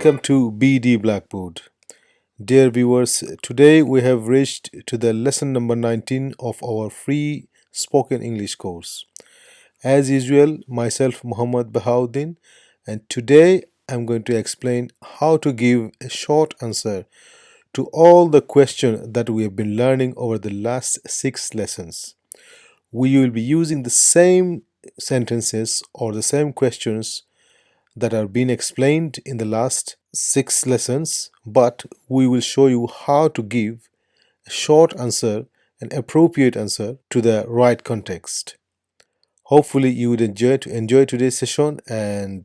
Welcome to BD Blackboard. Dear viewers, today we have reached to the lesson number 19 of our free spoken English course. As usual, myself Muhammad Bahauddin, and today I'm going to explain how to give a short answer to all the questions that we have been learning over the last 6 lessons. We will be using the same sentences or the same questions that are being explained in the last 6 lessons, but we will show you how to give a short answer, an appropriate answer to the right context. Hopefully, you would enjoy today's session and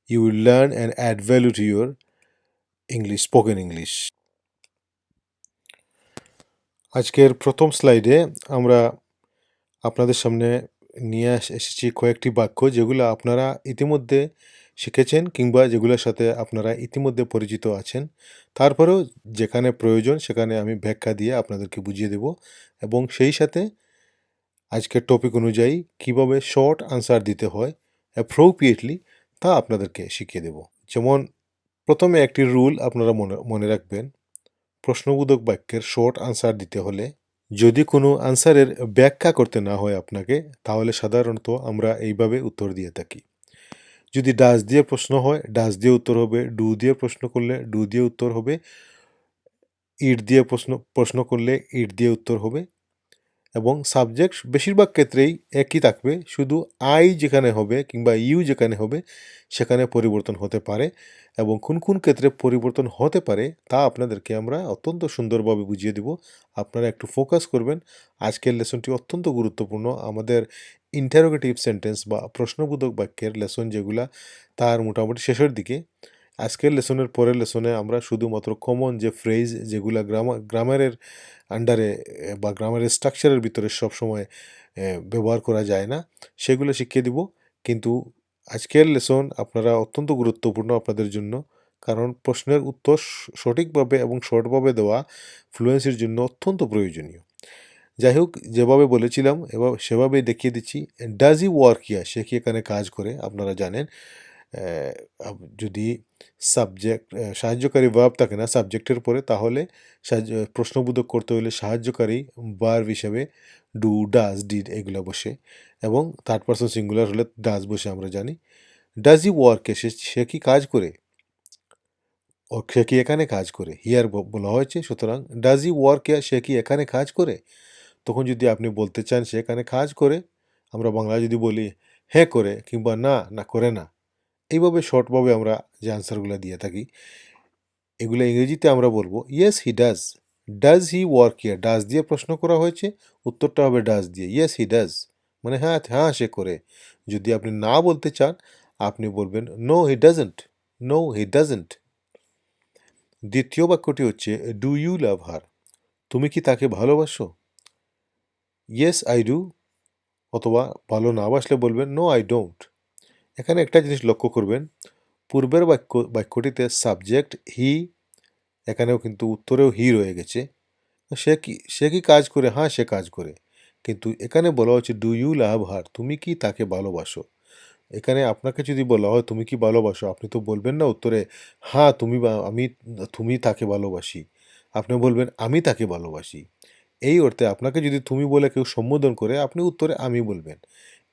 you will learn and add value to your spoken English. আজকের প্রথম স্লাইডে আমরা আপনাদের সামনে নিয়ে এসেছি কয়েকটি বাক্য যেগুলো আপনারা ইতিমধ্যে শিখেছেন কিংবা যেগুলোর সাথে আপনারা ইতিমধ্যে পরিচিত আছেন। তারপরেও যেখানে প্রয়োজন সেখানে আমি ব্যাখ্যা দিয়ে আপনাদেরকে বুঝিয়ে দেব এবং সেই সাথে আজকের টপিক অনুযায়ী কিভাবে শর্ট আনসার দিতে হয় অ্যাপ্রোপ্রিয়েটলি তা আপনাদেরকে শিখিয়ে দেব। যেমন প্রথমে একটি রুল আপনারা মনে রাখবেন, প্রশ্নবোধক বাক্যের শর্ট আনসার দিতে হলে যদি কোনো আনসারের ব্যাখ্যা করতে না হয় আপনাকে, তাহলে সাধারণত আমরা এইভাবে উত্তর দিয়ে থাকি। যদি ডাজ দিয়ে প্রশ্ন হয় ডাজ দিয়ে উত্তর হবে, ডু দিয়ে প্রশ্ন করলে ডু দিয়ে উত্তর হবে, ইট দিয়ে প্রশ্ন করলে ইট দিয়ে উত্তর হবে এবং সাবজেক্ট বেশিরভাগ ক্ষেত্রেই একই থাকবে, শুধু আই যেখানে হবে কিংবা ইউ যেখানে হবে সেখানে পরিবর্তন হতে পারে এবং কোন কোন ক্ষেত্রে পরিবর্তন হতে পারে তা আপনাদেরকে আমরা অত্যন্ত সুন্দরভাবে বুঝিয়ে দেব। আপনারা একটু ফোকাস করবেন। আজকের লেসনটি অত্যন্ত গুরুত্বপূর্ণ। আমাদের ইন্টারোগেটিভ সেন্টেন্স বা প্রশ্নবোধক বাক্যের লেসন যেগুলা তার মোটামুটি শেষের দিকে। আজকের লেসনের পরের লেসনে আমরা শুধুমাত্র কমন যে ফ্রেজ যেগুলা গ্রামারের আন্ডারে বা গ্রামারের স্ট্রাকচারের ভিতরে সবসময় ব্যবহার করা যায় না সেগুলো শিখিয়ে দিব। কিন্তু আজকের লেসন আপনারা অত্যন্ত গুরুত্বপূর্ণ আপনাদের জন্য, কারণ প্রশ্নের উত্তর সঠিকভাবে এবং শর্টভাবে দেওয়া ফ্লুয়েন্সির জন্য অত্যন্ত প্রয়োজনীয়। যাই হোক, যেভাবে বলেছিলাম এবার সেভাবেই দেখিয়ে দিচ্ছি। ডাজ ই ওয়ার্ক হিয়ার, সে কি এখানে কাজ করে? আপনারা জানেন যদি সাবজেক্ট সাহায্যকারী ভার্ব থাকে না সাবজেক্টের পরে, তাহলে প্রশ্নবোধক করতে হলে সাহায্যকারী ভার্ব হিসেবে ডু, ডাজ, ডিড এগুলো বসে এবং থার্ড পারসন সিঙ্গুলার হলে ডাজ বসে আমরা জানি। ডাজ ই ওয়ার্কে, সে কি কাজ করে? সে কি এখানে কাজ করে? হিয়ার বলা হয়েছে, সুতরাং ডাজ ই ওয়ার্ক হিয়ার, সে কি এখানে কাজ করে? তখন যদি আপনি বলতে চান সে এখানে কাজ করে, আমরা বাংলায় যদি বলি হ্যাঁ করে কিংবা না না করে না, এইভাবে শর্টভাবে আমরা যে আনসারগুলো দিয়ে থাকি এগুলো ইংরেজিতে আমরা বলবো yes he does. Does he work here, does দিয়ে প্রশ্ন করা হয়েছে, উত্তরটা হবে ডাজ দিয়ে, ইয়েস হি ডাজ, মানে হ্যাঁ হ্যাঁ সে করে। যদি আপনি না বলতে চান আপনি বলবেন no he doesn't, no he doesn't. দ্বিতীয় বাক্যটি হচ্ছে ডু ইউ লাভ হার, তুমি কি তাকে ভালোবাসো? ইয়েস আই ডু, অথবা ভালো না বাসলে বলবেন নো আই ডোন্ট। এখানে একটা জিনিস লক্ষ্য করবেন, পূর্বের বাক্যটিতে সাবজেক্ট হি, এখানেও কিন্তু উত্তরেও হি রয়ে গেছে। সে কি কাজ করে? হ্যাঁ সে কাজ করে। কিন্তু এখানে বলা হচ্ছে ডু ইউ লাভ হার, তুমি কি তাকে ভালোবাসো? এখানে আপনাকে যদি বলা হয় তুমি কি ভালোবাসো, আপনি তো বলবেন না উত্তরে হ্যাঁ তুমি তাকে ভালোবাসি, আপনি বলবেন আমি তাকে ভালোবাসি। এই অর্থে আপনাকে যদি তুমি বলে কেউ সম্বোধন করে আপনি উত্তরে আমি বলবেন।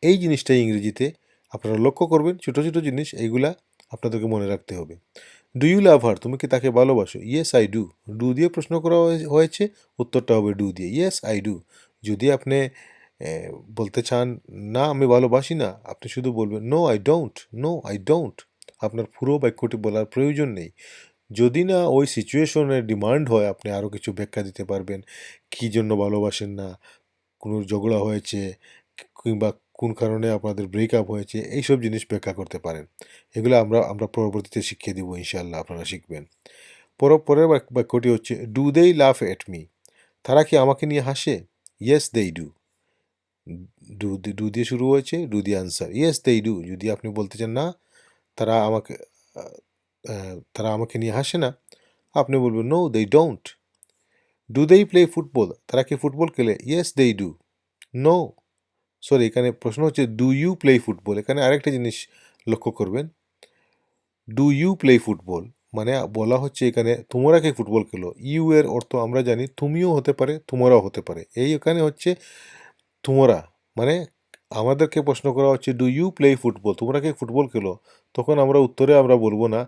এই জিনিসটাই ইংরেজিতে আপনারা লক্ষ্য করবেন, ছোটো ছোটো জিনিস এইগুলা আপনাদেরকে মনে রাখতে হবে। ডু ইউ লাভ হার, তুমি কি তাকে ভালোবাসো? ইয়েস আই ডু, ডু দিয়ে প্রশ্ন করা হয়েছে, উত্তরটা হবে ডু দিয়ে, ইয়েস আই ডু। যদি আপনি বলতে চান না আমি ভালোবাসি না, আপনি শুধু বলবেন no I don't, no I don't. আপনার পুরো বাক্যটি বলার প্রয়োজন নেই। যদি না ওই সিচুয়েশনের ডিমান্ড হয় আপনি আরও কিছু ব্যাখ্যা দিতে পারবেন, কী জন্য ভালোবাসেন না, কোনো ঝগড়া হয়েছে কিংবা কোন কারণে আপনাদের ব্রেকআপ হয়েছে, এইসব জিনিস ব্যাখ্যা করতে পারেন। এগুলো আমরা পরবর্তীতে শিখিয়ে দেবো, ইনশাল্লাহ আপনারা শিখবেন। পরের বাক্যটি হচ্ছে ডু দেই লাভ এট মি, তারা কি আমাকে নিয়ে হাসে? ইয়েস দেই ডু, ডু দিয়ে শুরু হয়েছে, ডু দিয়ে আনসার, ইয়েস দেই ডু। যদি আপনি বলতে চান না তারা আমাকে তারা আমাকে নিয়ে হাসে না, আপনি বলবেন নো দে ডোন্ট। ডু দেই প্লে ফুটবল, তারা কি ফুটবল খেলে? ইয়েস দেই ডু। নো, সরি, এখানে প্রশ্ন হচ্ছে ডু ইউ প্লে ফুটবল। এখানে আরেকটা জিনিস লক্ষ্য করবেন, ডু ইউ প্লে ফুটবল, মানে বলা হচ্ছে এখানে তোমরা কি ফুটবল খেলো। ইউ এর অর্থ আমরা জানি তুমিও হতে পারে, তোমরাও হতে পারে। এই এখানে হচ্ছে তোমরা, মানে আমাদেরকে প্রশ্ন করা হচ্ছে ডু ইউ প্লে ফুটবল, তোমরা কি ফুটবল খেলো। তখন আমরা উত্তরে আমরা বলবো না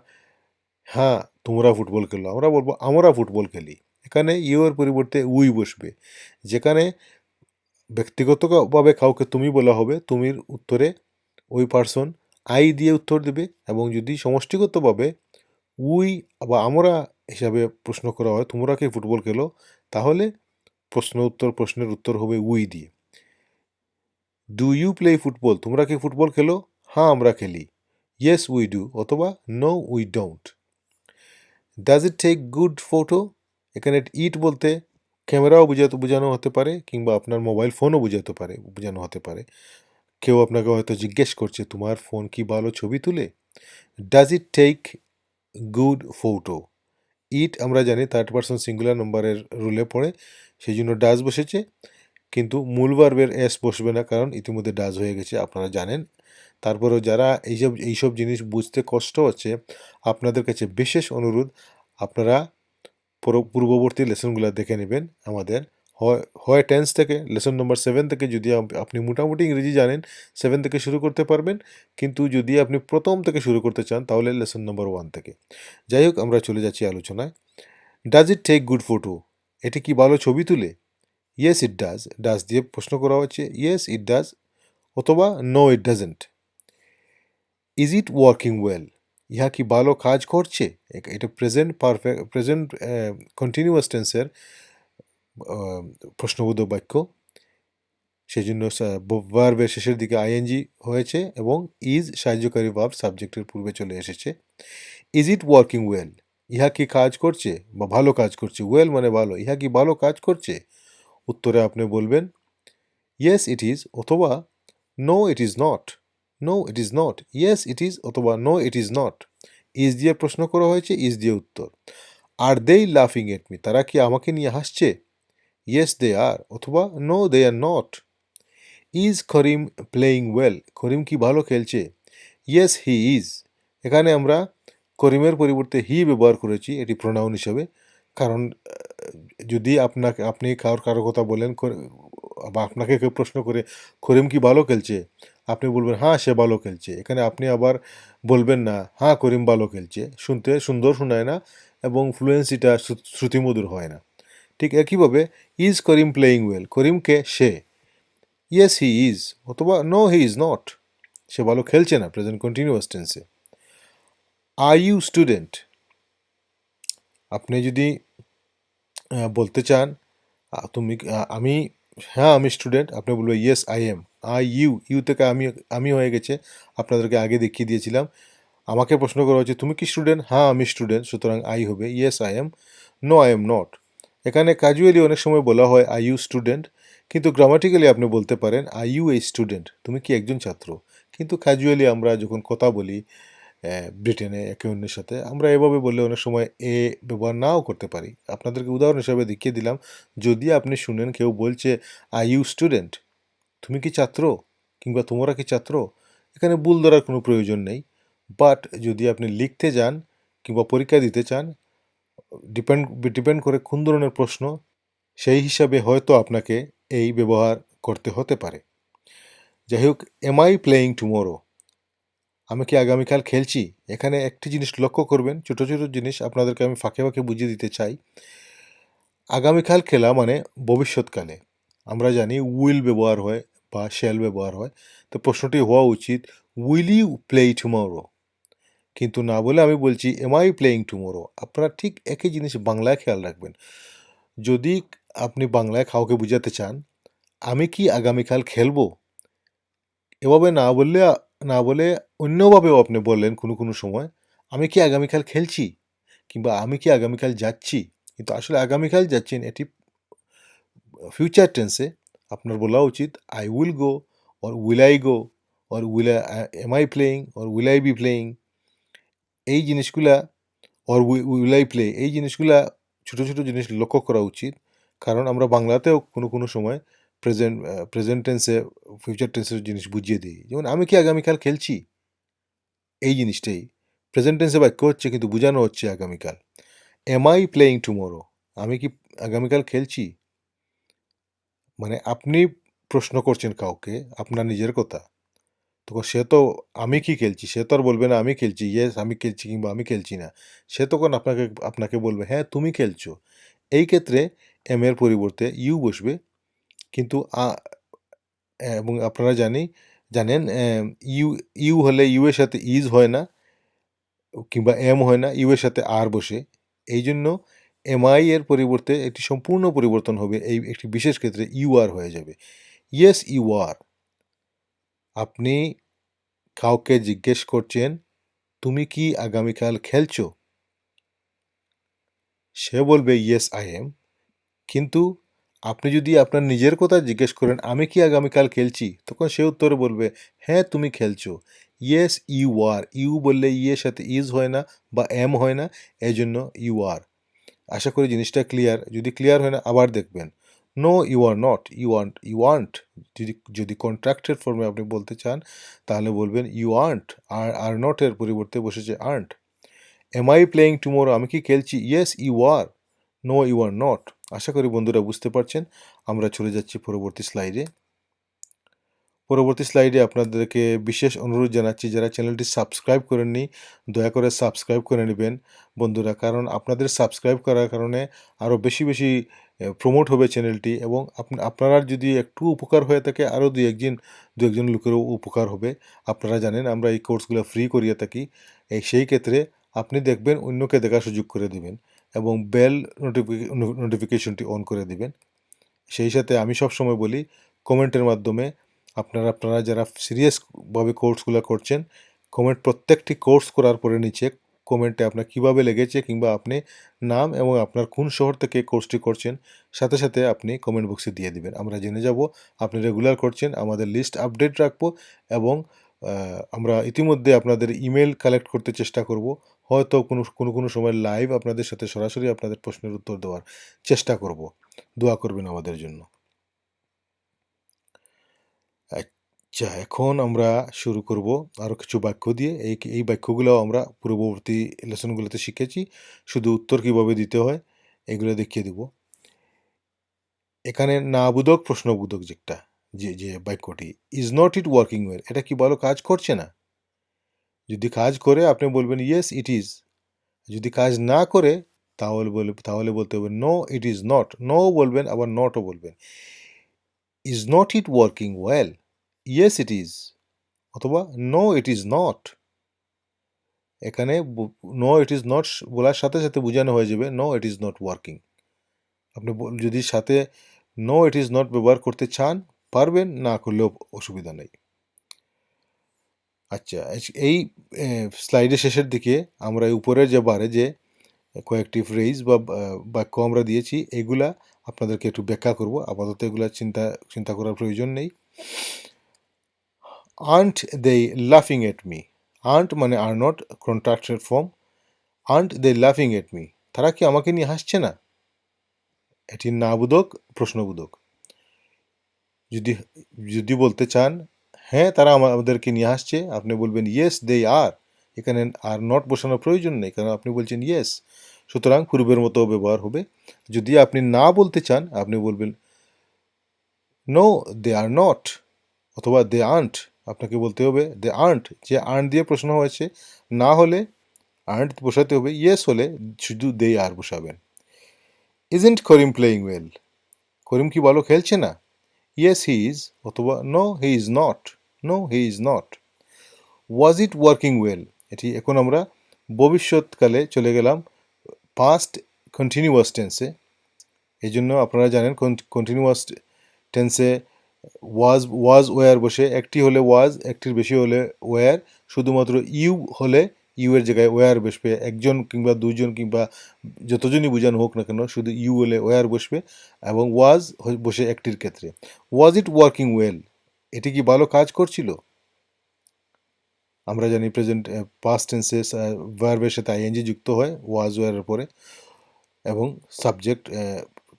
হ্যাঁ তোমরা ফুটবল খেলো, আমরা বলবো আমরা ফুটবল খেলি। এখানে ইউ এর পরিবর্তে উই বসবে। যেখানে ব্যক্তিগতভাবে কাউকে তুমি বলা হবে, তুমির উত্তরে ওই পার্সন আই দিয়ে উত্তর দেবে। এবং যদি সমষ্টিগতভাবে উই বা আমরা হিসাবে প্রশ্ন করা হয় তোমরা কি ফুটবল খেলো, তাহলে প্রশ্নের উত্তর হবে উই দিয়ে। ডু ইউ প্লে ফুটবল, তোমরা কি ফুটবল খেলো, হ্যাঁ আমরা খেলি, ইয়েস উই ডু, অথবা no we don't. Does it take good photo, এখানে ইট বলতে ক্যামেরাও বোঝানো হতে পারে, কিংবা আপনার মোবাইল ফোনও বোঝানো হতে পারে। কেউ আপনাকে হয়তো জিজ্ঞেস করছে তোমার ফোন কি ভালো ছবি তুলে। Does it take good photo, it আমরা জানি থার্ড পারসন সিঙ্গুলার নাম্বারের রুলে পড়ে, সেই জন্য ডাজ বসেছে, কিন্তু মূল ভার্বের এস বসবে না, কারণ ইতিমধ্যে ডাজ হয়ে গেছে আপনারা জানেন। তারপরেও যারা এইসব জিনিস বুঝতে কষ্ট হচ্ছে, আপনাদের কাছে বিশেষ অনুরোধ, আপনারা পূর্ববর্তী লেসনগুলো দেখে নেবেন আমাদের। হয় টেন্স থেকে, লেসন নম্বর 7 থেকে যদি আপনি মোটামুটি ইংরেজি জানেন 7 থেকে শুরু করতে পারবেন, কিন্তু যদি আপনি প্রথম থেকে শুরু করতে চান তাহলে লেসন নম্বর 1 থেকে। যাই হোক, আমরা চলে যাচ্ছি আলোচনায়। Does it take good photo, এটি কি ভালো ছবি তুলে। ইয়েস ইট ডাজ, ডাজ দিয়ে প্রশ্ন করা হচ্ছে, ইয়েস ইট ডাজ, অথবা no it doesn't. Is it working well, ইহা কি ভালো কাজ করছে। এটা প্রেজেন্ট কন্টিনিউয়াস টেন্সের প্রশ্নবোধক বাক্য, সেই জন্য ভার্বের শেষের দিকে আইএনজি হয়েছে এবং ইজ সাহায্যকারী ভার্ব সাবজেক্টের পূর্বে চলে এসেছে। ইজ ইট ওয়ার্কিং ওয়েল, ইহা কি কাজ করছে বা ভালো কাজ করছে। ওয়েল মানে ভালো, ইহা কি ভালো কাজ করছে। উত্তরে আপনি বলবেন ইয়েস ইট ইজ, অথবা no it is not. No it is not, yes it is, অথবা no it is not. Is দিয়ে প্রশ্ন করা হয়েছে, ইজ দিয়ে উত্তর। আর দেই লাফিং এট মি, তারা কি আমাকে নিয়ে হাসছে। ইয়েস দে আর, অথবা no they are not. Is Karim playing well, Karim কি ভালো খেলছে। ইয়েস হি ইজ, এখানে আমরা করিমের পরিবর্তে হি ব্যবহার করেছি, এটি প্রোনাউন হিসেবে। কারণ যদি আপনি কারো কথা বলেন বা আপনাকে কেউ প্রশ্ন করে করিম কি ভালো খেলছে, আপনি বলবেন হ্যাঁ সে ভালো খেলছে। এখানে আপনি আবার বলবেন না হ্যাঁ করিম ভালো খেলছে, শুনতে সুন্দর শোনায় না এবং ফ্লুয়েন্সিটা শ্রুতিমধুর হয় না। ঠিক একইভাবে ইজ করিম প্লেয়িং ওয়েল, করিমকে সে। ইয়েস হি ইজ, অথবা নো হি ইজ নট, সে ভালো খেলছে না, প্রেজেন্ট কন্টিনিউয়াস টেন্সে। আর ইউ স্টুডেন্ট, আপনি যদি বলতে চান আমি হ্যাঁ আমি স্টুডেন্ট, আপনি বলবেন ইয়েস আই এম। ইউ থেকে আমি হয়ে গেছে, আপনাদেরকে আগে দেখিয়ে দিয়েছিলাম। আমাকে প্রশ্ন করা হচ্ছে তুমি কি স্টুডেন্ট, হ্যাঁ আমি স্টুডেন্ট, সুতরাং আই হবে yes I am, no I am not. এখানে ক্যাজুয়ালি অনেক সময় বলা হয় আই ইউ স্টুডেন্ট, কিন্তু গ্রামাটিক্যালি আপনি বলতে পারেন আই ইউ এ স্টুডেন্ট, তুমি কি একজন ছাত্র। কিন্তু ক্যাজুয়ালি আমরা যখন কথা বলি ব্রিটেনে একে অন্যের সাথে, আমরা এভাবে বললে অনেক সময় এ ব্যবহার নাও করতে পারি। আপনাদেরকে উদাহরণ হিসাবে দেখিয়ে দিলাম, যদি আপনি শুনেন কেউ বলছে আই ইউ স্টুডেন্ট, তুমি কি ছাত্র, কিংবা তোমরা কি ছাত্র, এখানে ভুল ধরার কোনো প্রয়োজন নেই। বাট যদি আপনি লিখতে যান কিংবা পরীক্ষা দিতে চান, ডিপেন্ড করে কোন ধরনের প্রশ্ন, সেই হিসাবে হয়তো আপনাকে এই ব্যবহার করতে হতে পারে। যাই হোক, এম আই প্লেয়িং টুমোরো, আমি কি আগামীকাল খেলছি। এখানে একটি জিনিস লক্ষ্য করবেন, ছোট ছোট জিনিস আপনাদেরকে আমি ফাঁকে ফাঁকে বুঝিয়ে দিতে চাই। আগামীকাল খেলা মানে ভবিষ্যৎকালে। আমরা জানি উইল ব্যবহার হয় বা শ্যাল ব্যবহার হয়, তো প্রশ্নটি হওয়া উচিত উইল ইউ প্লে টুমোরো, কিন্তু না বলে আমি বলছি এম আই প্লেয়িং টুমোরো। আপনারা ঠিক একই জিনিস বাংলায় খেয়াল রাখবেন। যদি আপনি বাংলায় কাউকে বুঝাতে চান আমি কি আগামীকাল খেলবো, এভাবে না বলে অন্যভাবেও আপনি বললেন কোনো কোনো সময় আমি কি আগামীকাল খেলছি, কিংবা আমি কি আগামীকাল যাচ্ছি, কিন্তু আসলে আগামীকাল যাচ্ছেন এটি ফিউচার টেন্সে। আপনার বলা উচিত I will go, or will I go, or am I playing, or will I be playing. এই জিনিসগুলা অর উইল আই প্লে, এই জিনিসগুলা ছোট ছোট জিনিস লক্ষ্য করা উচিত। কারণ আমরা বাংলাতেও কোনো কোনো সময় প্রেজেন্ট টেন্সে ফিউচার টেন্সের জিনিস বুঝিয়ে দিই। যেমন আমি কি আগামীকাল খেলছি, এই জিনিসটাই প্রেজেন্ট টেন্সে বাক্য হচ্ছে কিন্তু বোঝানো হচ্ছে আগামীকাল। Am I playing tomorrow? আমি কি আগামীকাল খেলছি? মানে আপনি প্রশ্ন করছেন কাউকে আপনার নিজের কথা। তখন সে তো আমি কি খেলছি? সে তো আর বলবে না আমি খেলছি, ইয়েস আমি খেলছি কিংবা আমি খেলছি না। সে তখন আপনাকে বলবে হ্যাঁ, তুমি খেলছো। এই ক্ষেত্রে এম এর পরিবর্তে ইউ বসবে। কিন্তু এবং আপনারা জানেন ইউ ইউ হলে ইউ এর সাথে ইজ হয় না কিংবা এম হয় না, ইউ এর সাথে আর বসে। এই জন্য এমআই এর পরিবর্তে একটি সম্পূর্ণ পরিবর্তন হবে, এই একটি বিশেষ ক্ষেত্রে ইউ আর হয়ে যাবে। Yes you are. আপনি কাউকে জিজ্ঞেস করছেন তুমি কি আগামীকাল খেলছো? সে বলবে ইয়েস আই এম। কিন্তু আপনি যদি আপনার নিজের কথা জিজ্ঞেস করেন আমি কি আগামীকাল খেলছি, তখন সে উত্তরে বলবে হ্যাঁ তুমি খেলছো। Yes you R. ইউ বললে ইয়ের সাথে ইজ হয় না বা এম হয় না, এই জন্য ইউ আর। আশা করি জিনিসটা ক্লিয়ার। যদি ক্লিয়ার হয় না আবার দেখবেন। No you are not, you aren't. যদি কন্ট্রাক্টের ফর্মে আপনি বলতে চান তাহলে বলবেন ইউ আর্নট। আর নটের পরিবর্তে বসেছে aren't. Am I playing tomorrow? আমি কি খেলছি? Yes you are. No you are not. আশা করি বন্ধুরা বুঝতে পারছেন। আমরা চলে যাচ্ছি পরবর্তী স্লাইডে। পরবর্তী স্লাইডে আপনাদেরকে বিশেষ অনুরোধ জানাচ্ছি, যারা চ্যানেলটি সাবস্ক্রাইব করেননি দয়া করে সাবস্ক্রাইব করে নেবেন বন্ধুরা, কারণ আপনাদের সাবস্ক্রাইব করার কারণে আরও বেশি বেশি প্রমোট হবে চ্যানেলটি, এবং আপনারা যদি একটু উপকার হয়ে থাকে আরও দু একজন লোকেরও উপকার হবে। আপনারা জানেন আমরা এই কোর্সগুলো ফ্রি করিয়ে থাকি। সেই ক্ষেত্রে আপনি দেখবেন অন্যকে দেখার সুযোগ করে দিবেন এবং বেল নোটিফিকেশনটি অন করে দিবেন। সেই সাথে আমি সবসময় বলি কমেন্টের মাধ্যমে আপনারা যারা সিরিয়াসভাবে কোর্সগুলো করছেন, প্রত্যেকটি কোর্স করার পরে নিচে কমেন্টে আপনার কীভাবে লেগেছে কিংবা আপনি নাম এবং আপনার কোন শহর থেকে কোর্সটি করছেন সাথে সাথে আপনি কমেন্ট বক্সে দিয়ে দিবেন। আমরা জেনে যাব আপনি রেগুলার করছেন, আমাদের লিস্ট আপডেট রাখবো এবং আমরা ইতিমধ্যে আপনাদের ইমেল কালেক্ট করতে চেষ্টা করব। হয়তো কোনো সময় লাইভ আপনাদের সাথে সরাসরি আপনাদের প্রশ্নের উত্তর দেওয়ার চেষ্টা করব। দোয়া করবেন আমাদের জন্য। আচ্ছা, এখন আমরা শুরু করব আরও কিছু বাক্য দিয়ে। এই বাক্যগুলো আমরা পূর্ববর্তী লেসনগুলোতে শিখেছি। শুধু উত্তর কীভাবে দিতে হয় এগুলো দেখিয়ে দেব। এখানে নাবোধক প্রশ্নবোধক যে বাক্যটি, is not it working well? এটা কি ভালো কাজ করছে না? যদি কাজ করে আপনি বলবেন ইয়েস ইট ইজ। যদি কাজ না করে তাহলে বলতে হবে no it is not. No বলবেন আবার নটও বলবেন। Is not it working well? Yes it is. অথবা নো ইট ইজ নট। এখানে নো ইট ইজ নট বলার সাথে সাথে বোঝানো হয়ে যাবে no it is not working. আপনি যদি সাথে নো ইট ইজ নট ব্যবহার করতে চান পারবেন, না করলেও অসুবিধা নেই। আচ্ছা, এই স্লাইডের শেষের দিকে আমরা উপরের যে বারে যে কয়েকটি ফ্রেজ বা বাক্য আমরা দিয়েছি এগুলা আপনাদেরকে একটু ব্যাখ্যা করব। আপাতত এগুলা চিন্তা করার প্রয়োজন নেই। আর্নট দে লাফিং এট মি? আর্নট মানে আর নট, কন্ট্রাক্টের ফর্ম। আর্নট দে লাফিং এট মি? তারা কি আমাকে নিয়ে হাসছে না? এটি নাবোধক প্রশ্নবোধক। যদি বলতে চান হ্যাঁ তারা আমাদেরকে নিয়ে হাসছে, আপনি বলবেন ইয়েস দে আর। এখানে আর নট বসানোর প্রয়োজন নেই, কারণ আপনি বলছেন ইয়েস, সুতরাং পূর্বের মতো ব্যবহার হবে। যদি আপনি না বলতে চান আপনি বলবেন নো দে আর নট অথবা দে আর্নট। আপনাকে বলতে হবে দে আর্নট, যে আর্ন দিয়ে প্রশ্ন হয়েছে। না হলে আর্নট বসাতে হবে, ইয়েস হলে শুধু দে আর বসাবেন। Isn't Karim playing well? Karim কি ভালো খেলছে না? ইয়েস হি ইজ অথবা no he is not. No he is not. Was it working well? এটি এখন আমরা ভবিষ্যৎকালে চলে গেলাম পাস্ট কন্টিনিউয়াস টেন্সে। এই জন্য আপনারা জানেন কন্টিনিউয়াস টেন্সে ওয়াজ ওয়ার বসে, একটি হলে ওয়াজ, একটির বেশি হলে ওয়ার। শুধুমাত্র ইউ হলে ইউ এর জায়গায় ওয়ার বসবে। একজন কিংবা দুজন কিংবা যতজনই বোঝানো হোক না কেন শুধু ইউ হলে ওয়ার বসবে, এবং ওয়াজ বসে একটির ক্ষেত্রে। ওয়াজ ইট ওয়ার্কিং ওয়েল? এটি কি ভালো কাজ করছিল? আমরা জানি প্রেজেন্ট পাস্ট টেন্সে ভার্বের সাথে আইএনজি যুক্ত হয় ওয়াজ ওয়ারের পরে, এবং সাবজেক্ট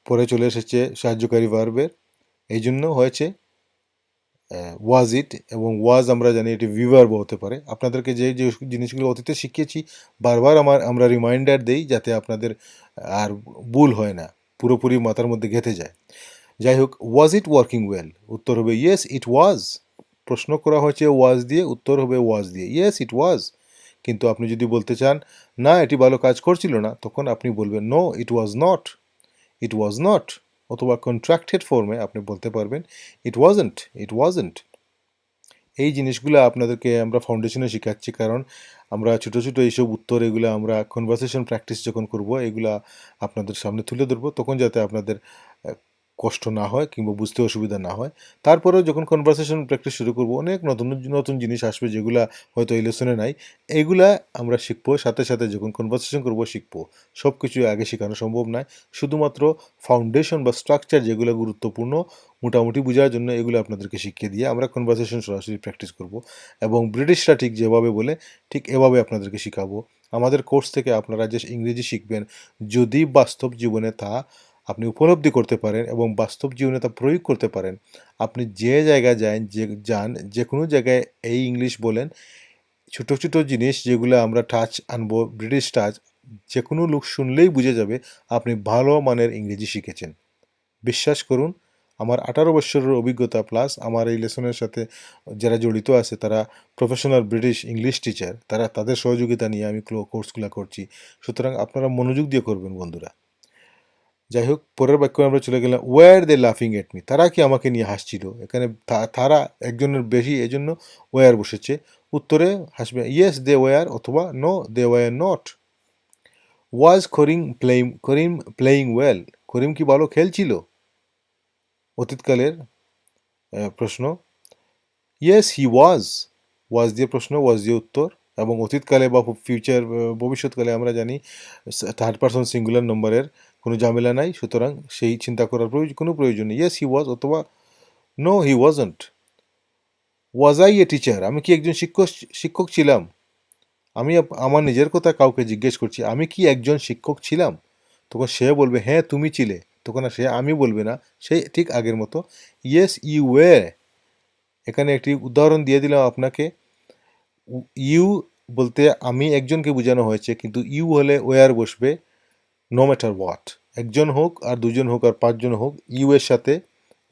পরে চলে এসেছে সাহায্যকারী ভার্বের। এই জন্য হয়েছে ওয়াজ ইট, এবং ওয়াজ আমরা জানি এটি ভিভার্ব হতে পারে। আপনাদেরকে যে যে জিনিসগুলো অতীতে শিখিয়েছি বারবার আমরা রিমাইন্ডার দেই, যাতে আপনাদের আর ভুল হয় না, পুরোপুরি মাথার মধ্যে গেঁথে যায়। যাই হোক, ওয়াজ ইট ওয়ার্কিং ওয়েল, উত্তর হবে ইয়েস ইট ওয়াজ। প্রশ্ন করা হয়েছে ওয়াজ দিয়ে, উত্তর হবে ওয়াজ দিয়ে, ইয়েস ইট ওয়াজ। কিন্তু আপনি যদি বলতে চান না এটি ভালো কাজ করছিল না, তখন আপনি বলবেন no it was not, it was not. অথবা কন্ট্রাক্টেড ফর্মে আপনি বলতে পারবেন ইট ওয়াজন্ট, ইট ওয়াজন্ট। এই জিনিসগুলো আপনাদেরকে আমরা ফাউন্ডেশনে শেখাচ্ছি, কারণ আমরা ছোটো ছোটো এইসব উত্তর এগুলো আমরা কনভারসেশন প্র্যাকটিস যখন করব, এগুলা আপনাদের সামনে তুলে ধরবো, তখন যাতে আপনাদের কষ্ট না হয় কিংবা বুঝতে অসুবিধা না হয়। তারপরেও যখন কনভারসেশন প্র্যাকটিস শুরু করব, অনেক নতুন নতুন জিনিস আসবে যেগুলা হয়তো এই লেসনে নাই, এইগুলা আমরা শিখবো। সাথে সাথে যখন কনভারসেশন করব শিখবো। সব কিছু আগে শেখানো সম্ভব নয়, শুধুমাত্র ফাউন্ডেশন বা স্ট্রাকচার যেগুলো গুরুত্বপূর্ণ মোটামুটি বোঝার জন্য এগুলো আপনাদেরকে শিখিয়ে দিয়ে আমরা কনভারসেশন সরাসরি প্র্যাকটিস করব। এবং ব্রিটিশরা ঠিক যেভাবে বলে ঠিক এভাবে আপনাদেরকে শেখাবো। আমাদের কোর্স থেকে আপনারা যে ইংরেজি শিখবেন, যদি বাস্তব জীবনে তা আপনি উপলব্ধি করতে পারেন এবং বাস্তব জীবনে তা প্রয়োগ করতে পারেন, আপনি যে জায়গায় যান, যে কোনো জায়গায় এই ইংলিশ বলেন, ছোটো ছোটো জিনিস যেগুলো আমরা টাচ আনবো, ব্রিটিশ টাচ, যে কোনো লোক শুনলেই বুঝে যাবে আপনি ভালো মানের ইংরেজি শিখেছেন। বিশ্বাস করুন, আমার 18 বছরের অভিজ্ঞতা প্লাস আমার এই লেসনের সাথে যারা জড়িত আছে তারা প্রফেশনাল ব্রিটিশ ইংলিশ টিচার, তাদের সহযোগিতা নিয়ে আমি কোর্সগুলো করছি। সুতরাং আপনারা মনোযোগ দিয়ে করবেন বন্ধুরা। যাই হোক, পরের বাক্য আমরা চলে গেলাম, ওয়ার দে লাফিং এট মি, তারা কি আমাকে নিয়ে হাসছিল। এখানে তারা একজনের বেশি, এজন্য ওয়ার বসেছে। উত্তরে হাসবে ইয়েস দে ওয়ার অথবা no they were not. Was Karim playing well, Karim কি ভালো খেলছিল, অতীতকালের প্রশ্ন। ইয়েস হি ওয়াজ, ওয়াজ দিয়ে প্রশ্ন, ওয়াজ দিয়ে উত্তর। এবং অতীতকালে বা ভবিষ্যৎকালে আমরা জানি থার্ড পারসন সিঙ্গুলার নম্বরের কোনো ঝামেলা নাই, সুতরাং সেই চিন্তা করার কোনো প্রয়োজন নেই। ইয়েস হি ওয়াজ অথবা no he wasn't. Was I a teacher, আমি কি একজন শিক্ষক ছিলাম। আমি আমার নিজের কথা কাউকে জিজ্ঞেস করছি, আমি কি একজন শিক্ষক ছিলাম, তখন সে বলবে হ্যাঁ তুমি ছিলে, তখন সে আমি বলবে না, সেই ঠিক আগের মতো ইয়েস ইউ ওয়ে। এখানে একটি উদাহরণ দিয়ে দিলাম আপনাকে। ইউ বলতে আমি একজনকে বোঝানো হয়েছে, কিন্তু ইউ হলে ওয়ার বসবে নো ম্যাটার হোয়াট। একজন হোক আর দুজন হোক আর পাঁচজন হোক, ইউ এর সাথে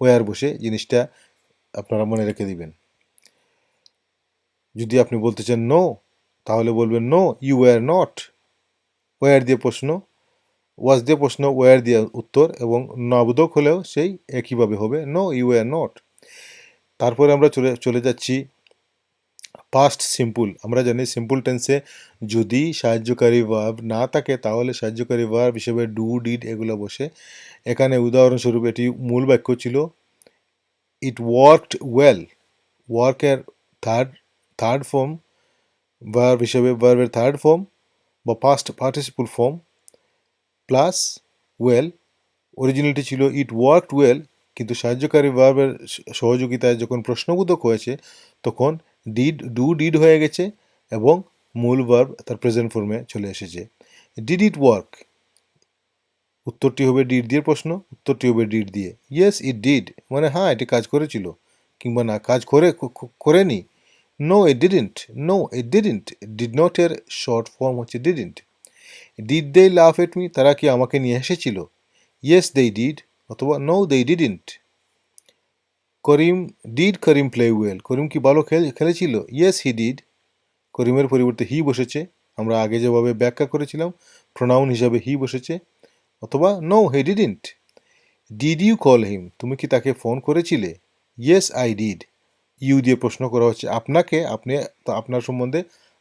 ওয়ার বসে, জিনিসটা আপনারা মনে রেখে দিবেন। যদি আপনি বলতে চান নো, তাহলে বলবেন no you were not. Were দিয়ে প্রশ্ন, ওয়াজ দিয়ে প্রশ্ন, ওয়ার দিয়ে উত্তর, এবং নবোধক হলেও সেই একইভাবে হবে নো ইউ ওয়ার নট। তারপরে আমরা চলে যাচ্ছি পাস্ট সিম্পল। আমরা জানি সিম্পল টেন্সে যদি সাহায্যকারী ভার্ব না থাকে তাহলে সাহায্যকারী ভার্ব হিসেবে ডু ডিড এগুলো বসে। এখানে উদাহরণস্বরূপ এটি মূল বাক্য ছিল ইট ওয়ার্কড ওয়েল। ওয়ার্কের থার্ড ফর্ম ভার্ব হিসেবে, ভার্বের থার্ড ফর্ম বা past participle form plus well. অরিজিনালটি ছিল ইট ওয়ার্কড ওয়েল, কিন্তু সাহায্যকারী ভার্বের সহযোগিতায় যখন প্রশ্নবোধক হয়েছে তখন ডিড হয়ে গেছে এবং মূল ভার্ব তার প্রেজেন্ট ফর্মে চলে এসেছে। ডিড ইট ওয়ার্ক, উত্তরটি হবে ডিড দিয়ে প্রশ্ন, উত্তরটি হবে ডিড দিয়ে। ইয়েস ইট ডিড মানে হ্যাঁ এটি কাজ করেছিল, কিংবা না কাজ করেনি। No it didn't, no it didn't. Did not এর শর্ট ফর্ম হচ্ছে didn't. Did they laugh at me, তারা কি আমাকে নিয়ে হেসেছিল। ইয়েস দে ডিড অথবা no they didn't. Karim play well, Karim কি ভালো খেলেছিল। Yes he did. করিমের পরিবর্তে হি বসেছে, আমরা আগে যেভাবে ব্যাখ্যা করেছিলাম প্রোনাউন হিসাবে হি বসেছে। অথবা no he didn't. Did you call him, তুমি কি তাকে ফোন করেছিলে। Yes I did. ইউ দিয়ে প্রশ্ন করা হচ্ছে আপনাকে, আপনি আপনার সম্বন্ধে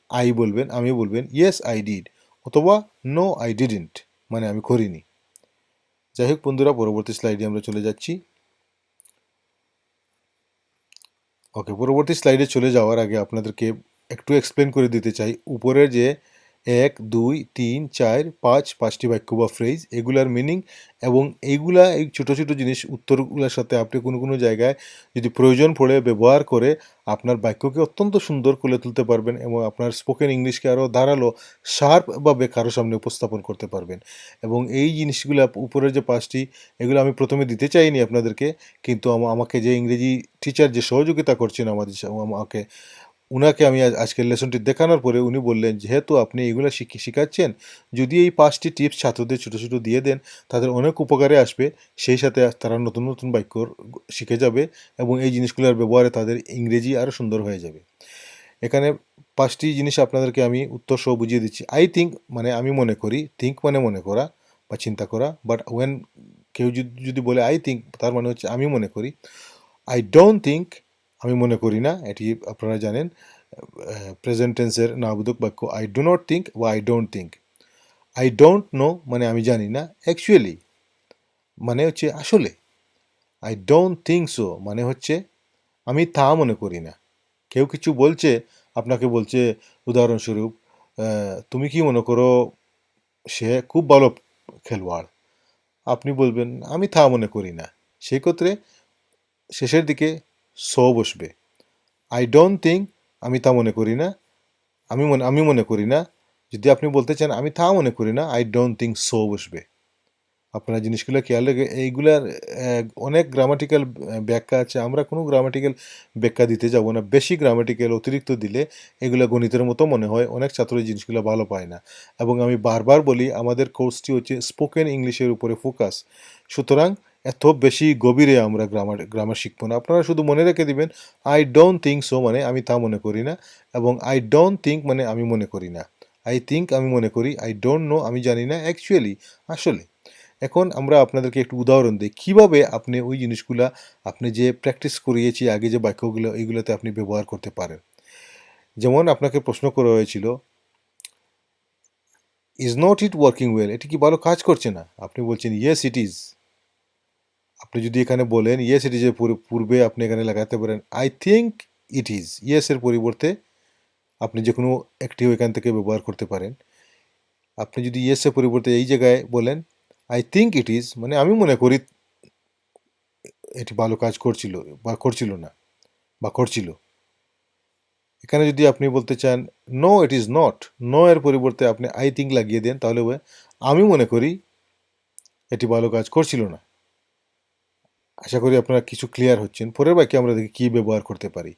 আই বলবেন, আমি বলবেন ইয়েস আই ডিড অথবা নো আই ডিডেন্ট, মানে আমি করিনি। যাই হোক বন্ধুরা, পরবর্তী স্লাইডে আমরা চলে যাচ্ছি। ওকে, পরবর্তী স্লাইডে চলে যাওয়ার আগে আপনাদেরকে একটু এক্সপ্লেন করে দিতে চাই উপরে যে 1 2 3 4 5 5টি বাক্য বা ফ্রেজ এগুলার মিনিং এবং এইগুলা এই ছোটো ছোটো জিনিস উত্তরগুলোর সাথে আপনি কোনো কোনো জায়গায় যদি প্রয়োজন পড়ে ব্যবহার করে আপনার বাক্যকে অত্যন্ত সুন্দর করে তুলতে পারবেন এবং আপনার স্পোকেন ইংলিশকে আরও ধারালো শার্পভাবে কারো সামনে উপস্থাপন করতে পারবেন। এবং এই জিনিসগুলো উপরের যে 5টি এগুলো আমি প্রথমে দিতে চাইনি আপনাদেরকে, কিন্তু আমাকে যে ইংরেজি টিচার যে সহযোগিতা করছেন আমাকে উনাকে আমি আজকের লেসনটি দেখানোর পরে উনি বললেন, যেহেতু আপনি এগুলো শিখাচ্ছেন, যদি এই 5টি টিপস ছাত্রদের ছোটো ছোটো দিয়ে দেন তাদের অনেক উপকারে আসবে, সেই সাথে তারা নতুন নতুন বাক্য শিখে যাবে এবং এই জিনিসগুলোর ব্যবহারে তাদের ইংরেজি আরও সুন্দর হয়ে যাবে। এখানে 5টি জিনিস আপনাদেরকে আমি উত্তর সহ বুঝিয়ে দিচ্ছি। আই থিঙ্ক মানে আমি মনে করি, থিঙ্ক মানে মনে করা বা চিন্তা করা, বাট ওয়েন কেউ যদি বলে আই থিঙ্ক তার মানে হচ্ছে আমি মনে করি। আই ডোন্ট থিঙ্ক আমি মনে করি না, এটি আপনারা জানেন প্রেজেন্ট টেন্সের নাবোধক বাক্য আই ডু নট থিঙ্ক বা I don't think. I don't no মানে আমি জানি না, অ্যাকচুয়ালি মানে হচ্ছে আসলে। আই ডোন্ট থিঙ্ক সো মানে হচ্ছে আমি তা মনে করি না। কেউ কিছু বলছে, আপনাকে বলছে উদাহরণস্বরূপ, তুমি কি মনে করো সে খুব ভালো খেলোয়াড়? আপনি বলবেন আমি তা মনে করি না। সেই ক্ষেত্রে শেষের দিকে সো বসবে। আই ডোন্ট থিঙ্ক আমি তা মনে করি না, আমি মনে করি না। যদি আপনি বলতে চান আমি তা মনে করি না, আই ডোন্ট থিঙ্ক সো বসবে। আপনারা জিনিসগুলো খেয়াল রেখে এইগুলার অনেক গ্রামাটিক্যাল ব্যাখ্যা আছে, আমরা কোনো গ্রামাটিক্যাল ব্যাখ্যা দিতে যাব না। বেশি গ্রামাটিক্যাল অতিরিক্ত দিলে এগুলো গণিতের মতো মনে হয়, অনেক ছাত্র এই জিনিসগুলো ভালো পায় না। এবং আমি বারবার বলি আমাদের কোর্সটি হচ্ছে স্পোকেন ইংলিশের উপরে ফোকাস, সুতরাং এত বেশি গভীরে আমরা গ্রামার শিখবো না। আপনারা শুধু মনে রেখে দিবেন আই ডোন্ট থিঙ্ক সো মানে আমি তা মনে করি না, এবং আই ডোন্ট থিঙ্ক মানে আমি মনে করি না। আই থিঙ্ক আমি মনে করি, আই ডোন্ট নো আমি জানি না, অ্যাকচুয়ালি আসলে। এখন আমরা আপনাদেরকে একটু উদাহরণ দিই কীভাবে আপনি ওই জিনিসগুলা আপনি যে প্র্যাকটিস করিয়েছি আগে যে বাক্যগুলো এইগুলোতে আপনি ব্যবহার করতে পারেন। যেমন আপনাকে প্রশ্ন করা হয়েছিল, is not it working well, এটি কি ভালো কাজ করছে না? আপনি বলছেন ইয়েস ইট ইজ। আপনি যদি এখানে বলেন ইয়েস ইট ইজের পূর্বে আপনি এখানে লাগাতে পারেন আই থিঙ্ক ইট ইজ। ইয়েসের পরিবর্তে আপনি যে কোনো একটি এখান থেকে ব্যবহার করতে পারেন। আপনি যদি ইয়েসের পরিবর্তে এই জায়গায় বলেন আই থিঙ্ক ইট ইজ মানে আমি মনে করি এটি ভালো কাজ করছিল বা করছিল না বা করছিল। এখানে যদি আপনি বলতে চান no it is not, no এর পরিবর্তে আপনি আই থিঙ্ক লাগিয়ে দেন, তাহলে আমি মনে করি এটি ভালো কাজ করছিল না। আশা করি আপনারা কিছু ক্লিয়ার হচ্ছেন। পরের বাক্যে আমরা দেখি কী ব্যবহার করতে পারি।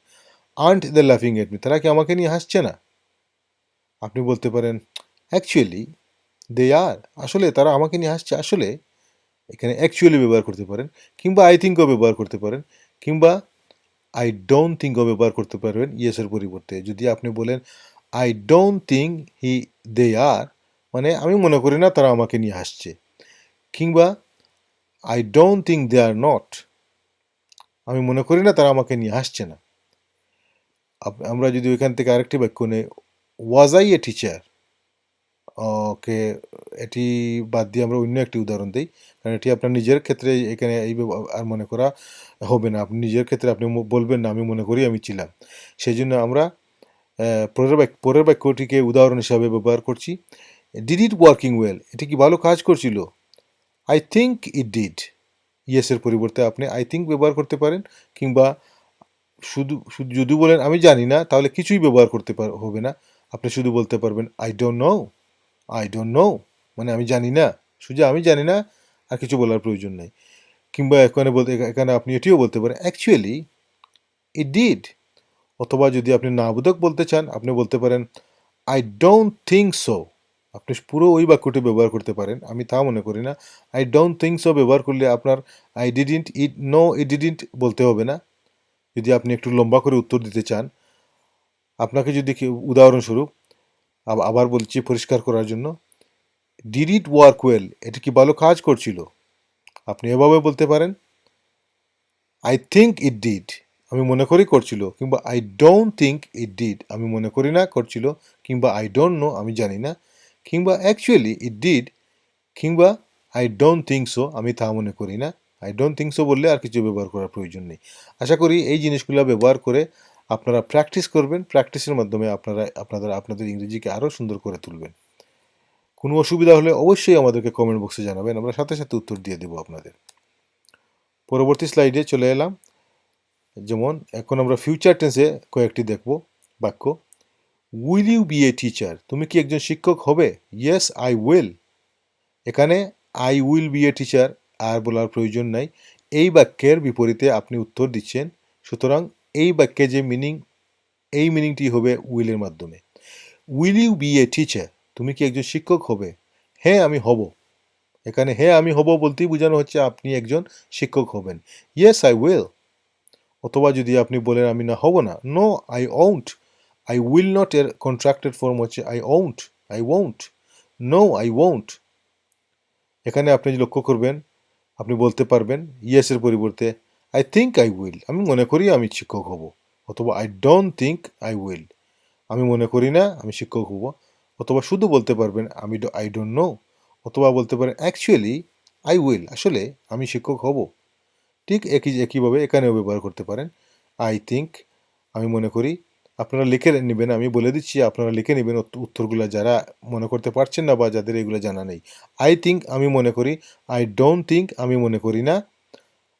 আন্ট দ্য লাফিং এট মি, তারা কি আমাকে নিয়ে হাসছে না? আপনি বলতে পারেন অ্যাকচুয়ালি দে আর, আসলে তারা আমাকে নিয়ে হাসছে আসলে। এখানে অ্যাকচুয়ালি ব্যবহার করতে পারেন, কিংবা আই থিঙ্কও ব্যবহার করতে পারেন, কিংবা আই ডোন্ট থিঙ্কও ব্যবহার করতে পারবেন ইয়েসের পরিবর্তে। যদি আপনি বলেন আই ডোন্ট থিঙ্ক দে আর মানে আমি মনে করি না তারা আমাকে নিয়ে হাসছে, কিংবা I don't think they are not, আমি মনে করি না তারা আমাকে নিয়ে হাসছে না। আমরা যদি ওইখান থেকে আরেকটি বাক্য নেই, ওয়াজ আই এ টিচার, ওকে এটি বাদ দিয়ে আমরা অন্য একটি উদাহরণ দিই, কারণ এটি আপনার নিজের ক্ষেত্রে এখানে এই আর মনে করা হবে না। আপনি নিজের ক্ষেত্রে আপনি বলবেন না আমি মনে করি আমি ছিলাম। সেই জন্য আমরা পরের বাক্যটিকে উদাহরণ হিসাবে ব্যবহার করছি। ডিড ইট ওয়ার্কিং ওয়েল, এটি কি ভালো কাজ করছিল? I think it did. ইয়েসের পরিবর্তে আপনি আই থিঙ্ক ব্যবহার করতে পারেন, কিংবা শুধু শুধু যদি বলেন আমি জানি না তাহলে কিছুই ব্যবহার করতে হবে না। আপনি শুধু বলতে পারবেন I don't no, I don't no মানে আমি জানি না, শুধু আমি জানি না, আর কিছু বলার প্রয়োজন নেই। কিংবা এখানে আপনি এটিও বলতে পারেন অ্যাকচুয়ালি ইট ডিড। অথবা যদি আপনি নাবোধক বলতে চান আপনি বলতে পারেন আই ডোন্ট থিঙ্ক সো। আপনি পুরো ওই বাক্যটি ব্যবহার করতে পারেন, আমি তা মনে করি না। আই ডোন্ট থিঙ্ক সো ব্যবহার করলে আপনার I didn't it no it didn't বলতে হবে না। যদি আপনি একটু লম্বা করে উত্তর দিতে চান, আপনাকে যদি উদাহরণস্বরূপ আবার বলছি পরিষ্কার করার জন্য, ডিড ইট ওয়ার্ক ওয়েল, এটি কি ভালো কাজ করছিল? আপনি এভাবে বলতে পারেন আই থিঙ্ক ইট ডিড, আমি মনে করি করছিল, কিংবা I don't think it did, আমি মনে করি না করছিল, কিংবা আই ডোন্ট নো, আমি জানি না, কিংবা অ্যাকচুয়ালি ইট ডিড, কিংবা আই ডোন্ট থিঙ্ক সো, আমি তা মনে করি না। আই ডোন্ট থিঙ্ক সো বললে আর কিছু ব্যবহার করার প্রয়োজন নেই। আশা করি এই জিনিসগুলো ব্যবহার করে আপনারা প্র্যাকটিস করবেন, প্র্যাকটিসের মাধ্যমে আপনাদের ইংরেজিকে আরও সুন্দর করে তুলবেন। কোনো অসুবিধা হলে অবশ্যই আমাদেরকে কমেন্ট বক্সে জানাবেন, আমরা সাথে সাথে উত্তর দিয়ে দেবো আপনাদের। পরবর্তী স্লাইডে চলে এলাম। যেমন এখন আমরা ফিউচার টেন্সে কয়েকটি দেখব বাক্য। Will you be a teacher? তুমি কি একজন শিক্ষক হবে? Yes I will. এখানে I will be a teacher আর বলার প্রয়োজন নাই। এই বাক্যের বিপরীতে আপনি উত্তর দিচ্ছেন, সুতরাং এই বাক্যে যে এই মিনিংটি হবে উইলের মাধ্যমে। Will you be a teacher? তুমি কি একজন শিক্ষক হবে? হ্যাঁ আমি হব। এখানে হ্যাঁ আমি হব বলতেই বোঝানো হচ্ছে আপনি একজন শিক্ষক হবেন। Yes I will. অথবা যদি আপনি বলেন আমি না হব না, no I won't. I will not এর কন্ট্রাক্টেড ফর্ম হচ্ছে I won't. I won't. No I won't. এখানে আপনি লক্ষ্য করবেন, আপনি বলতে পারবেন ইয়েসের পরিবর্তে আই থিঙ্ক আই উইল, আমি মনে করি আমি শিক্ষক হব। অথবা I don't think I will, আমি মনে করি না আমি শিক্ষক হব। অথবা শুধু বলতে পারবেন আই ডোন্ট নো। অথবা বলতে পারেন অ্যাকচুয়ালি আই উইল, আসলে আমি শিক্ষক হব। ঠিক একইভাবে এখানেও ব্যবহার করতে পারেন। আই থিঙ্ক, আমি মনে করি। আপনারা লিখে নেবেন, আমি বলে দিচ্ছি, আপনারা লিখে নেবেন উত্তরগুলো যারা মনে করতে পারছেন না বা যাদের এগুলো জানা নেই। আই থিঙ্ক, আমি মনে করি। আই ডোন্ট থিঙ্ক, আমি মনে করি না।